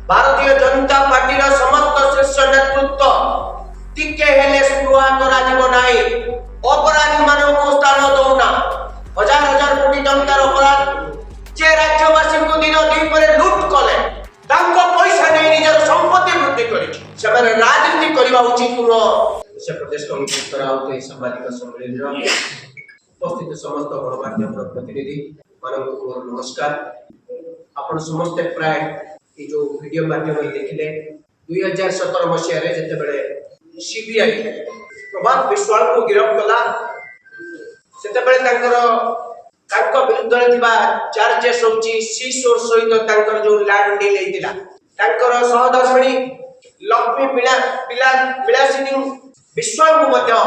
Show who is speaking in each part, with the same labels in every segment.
Speaker 1: Bharatiya Janata party समस्त शीर्ष नेतृत्व टिके हेले स्पृहा करा जीव नाही। अपराधी मानक स्थान दौना हजार हजार कोटी टंकार अपराध जे राज्यवासी को दिन दुई पर लुट कले तांको पैसा नै निजर संपत्ति वृद्धि करिछि सेमाने राजनीति करबा उचित नुह। से प्रदेश कमिटी कराउते सामाजिक सम्मेलन उपस्थित समस्त गणमाध्यम प्रतिनिधि मानक नमस्कार। आपण समस्त प्राय ये जो वीडियो माध्यम देखिले 2017 मसिया रे जते बेले सीबीआई प्रभात विश्वाल को गिरफ्त कला सेते बेले तांकर विरुद्ध रे थिबा चार्जेस होची सीसोर सहित तांकर जो लैंड डील हेतिला तांकर सहधर्मिणी लक्ष्मी विलासिनी विश्वाल को मध्य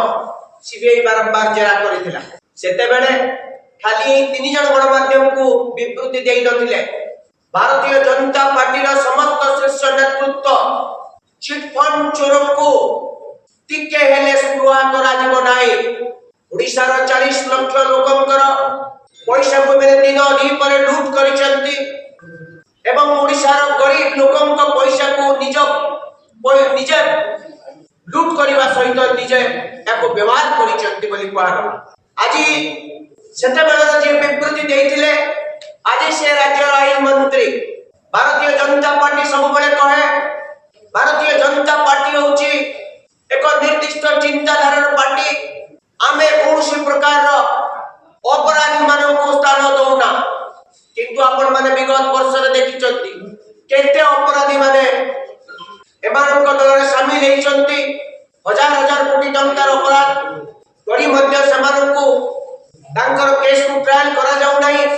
Speaker 1: सीबीआई बारंबार जेरा करिथिला। सेते बेले खाली तीन जन गणमाध्यम को विवृत्ति देई नथिले। भारतीय जनता पार्टी समस्त शीर्ष नेतृत्व चिटफंड चोर को टिके हेले स्पृहा करा जीव नाही। ओडिसा रो 40 लाख लोकंकर पैसा को मेरे दिन दी पर लूट करिसंती एवं ओडिसा रो गरीब लोकंक पैसा को निजे लूट करबा सहित निजे एको व्यवहार करिसंती बोली कहल। आज सेते बेले जे विवृत्ति देइथिले आज से राज्य आईन मंत्री भारतीय जनता पार्टी सब बळे कहे भारतीय जनता पार्टी होची एक निर्दिष्ट चिंताधारार पार्टी। आमे कोनसी प्रकार अपराधी मानक स्थान दौना किंतु आपण माने विगत वर्ष रे देखिचंती केते अपराधी माने एमानक दल रे शामिल हेचंती हजार हजार कोटी टंकार अपराध करी मध्य समानकु तांकर केस को ट्रायल करा जाउ नाही।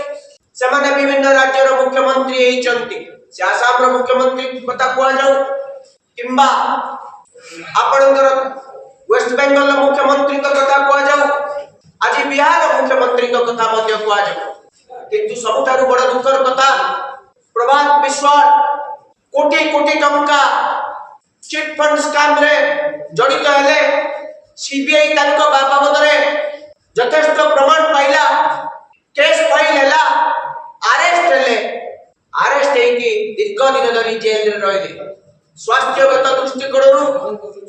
Speaker 1: सेमाने विभिन्न राज्यर मुख्यमंत्री हेचंती से आसाम रो मुख्यमंत्री कथा कोआ जाउ किंबा आपनकर वेस्ट बेंगल मुख्यमंत्री को कथा कोआ जाउ आज बिहार मुख्यमंत्री को कथा मध्य कोआ जाउ किंतु सबुठारु बड़ दुखर कथा प्रभात विश्वाल कोटी कोटी टंका चिट फंड स्कैम रे जड़ित हेले सीबीआई तांको बाबद रे यथेष्ट प्रमाण पाइला केस फाइल हैला अरेस्ट हेकी दीर्घ दिन धरी जेल रे रहिले। स्वास्थ्यगत दृष्टिकोणरू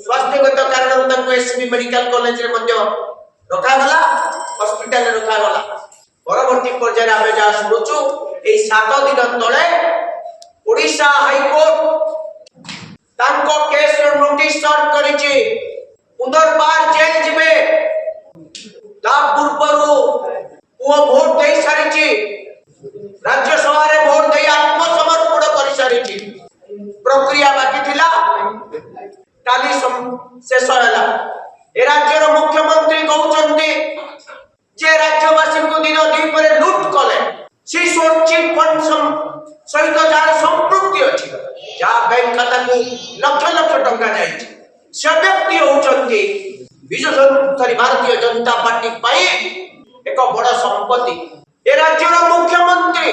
Speaker 1: स्वास्थ्यगत कारण तांको एसबी मेडिकल कॉलेज रे मध्य रखा गला हॉस्पिटल रे रखा गला। परवर्ती पर्याय आमे जा सुनुचु ए 7 दिन तळे ओडिशा हाई कोर्ट तांको केस रो नोटिस सर्व करिछि पुनर्बार जेल जिबे ता पूर्वरू वो वोट दे सारिछि राज्य सभा रे वोट दे आत्मसमर्पण करि सारिछि। प्रक्रिया बाकी थिला काली शेष होला। ए राज्यर मुख्यमंत्री कहउचंती जे राज्यवासी को दिन दुई पर लूट कले सी चिट फंड सहित जार संपृक्ति अछि जा बैंक खाता को लाख लाख टंका जाइछि से व्यक्ति होउचंती भारतीय जनता पार्टी पाई एक बड़ संपत्ति। ए राज्यर मुख्यमंत्री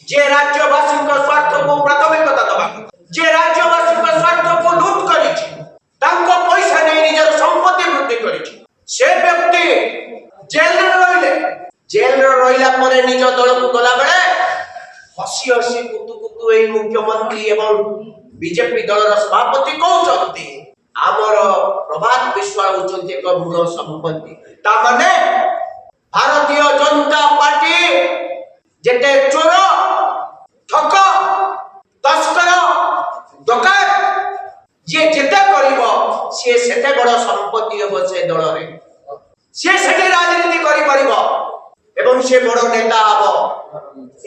Speaker 1: जे राज्यवासी को स्वार्थ को प्राथमिकता दबा जे राज्यवासी को स्वार्थ को लूट करिछि तांको पैसा नै निजर संपत्ति वृद्धि करिछि से व्यक्ति जेल रे रहिला परे निज दल को गला बेले हसी हसी कुतु ए मुख्यमंत्री एवं बीजेपी दलर सभापति कहउचंती आमर प्रभात विश्वाल होचंती एक मूल संपत्ति। ता माने भारतीय जनता पार्टी जेते चोर ठक तस्कर डकायत जे जेते करिवो से सेते बड़ संपत्ति हो से दल रे से सेते राजनीति करि परिवो एवं से बड़ नेता हबो।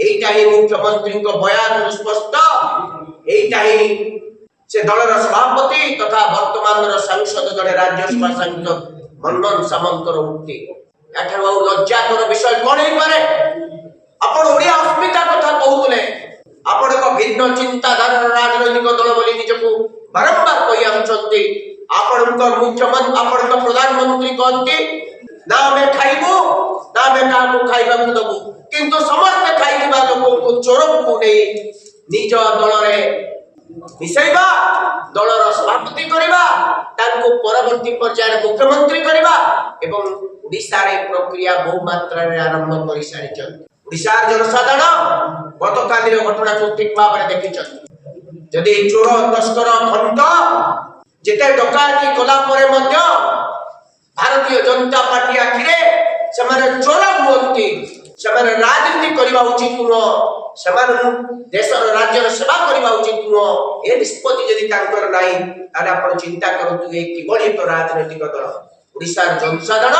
Speaker 1: एइटा ही मुख्यमंत्री को बयान स्पष्ट एइटा ही से दलर सभापति तथा वर्तमान सांसद जड़े राज्यसभा सांसद मनमोहन सामंतर उक्ति एठार लज्जाकर विषय कोन ही पारे। आपण ओडिया अस्मिता कथा कहउतले आपण एक भिन्न चिंताधारा राजनैतिक दल बोली निजको बारंबार कहि आछंती। आपणकर मुख्यमंत्री आपणकर प्रधानमंत्री कहंती ना हमें खाइबो ना हमें काको खाइबा को दबो किंतु समस्त खाइबा लोक को चोर को नै निज दल रे मिसैबा दलर सभापति करबा तांको परवर्ती पर्याय मुख्यमंत्री करबा एवं ओडिसा रे प्रक्रिया बहु मात्रा रे आरंभ करि सारिछन। ओडिसा जनसाधारण गतकालीन घटना को ठीक भाव रे देखिछन। যদি চোର ତସ୍କର ଖଣ୍ଟ ଯେତେ ଡକାୟତି କଲା ପରେ ମଧ୍ୟ ଭାରତୀୟ ଜନତା ପାର୍ଟି ଆଖିରେ ସେମାନେ ଚୋର ହୁଅନ୍ତି, ସେମାନେ ରାଜନୀତି କରିବା ଉଚିତ ନୁହଁ, ସେମାନଙ୍କୁ ଦେଶର ରାଜ୍ୟର ସେବା କରିବା ଉଚିତ ନୁହଁ, ଏ ନିଷ୍ପତ୍ତି ଯଦି ତାଙ୍କର ନାହିଁ ତାହେଲେ ଆପଣ ଚିନ୍ତା କରନ୍ତୁ ଏ କିଭଳି ଏକ ରାଜନୈତିକ ଦଳ। ଓଡ଼ିଶାର ଜନସାଧାରଣ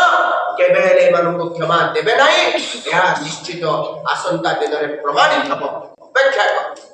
Speaker 1: କେବେ ହେଲେ ଏମାନଙ୍କୁ କ୍ଷମା ଦେବେ ନାହିଁ, ଏହା ନିଶ୍ଚିତ ଆସନ୍ତା ଦିନରେ ପ୍ରମାଣିତ ହେବ। ଅପେକ୍ଷା କର।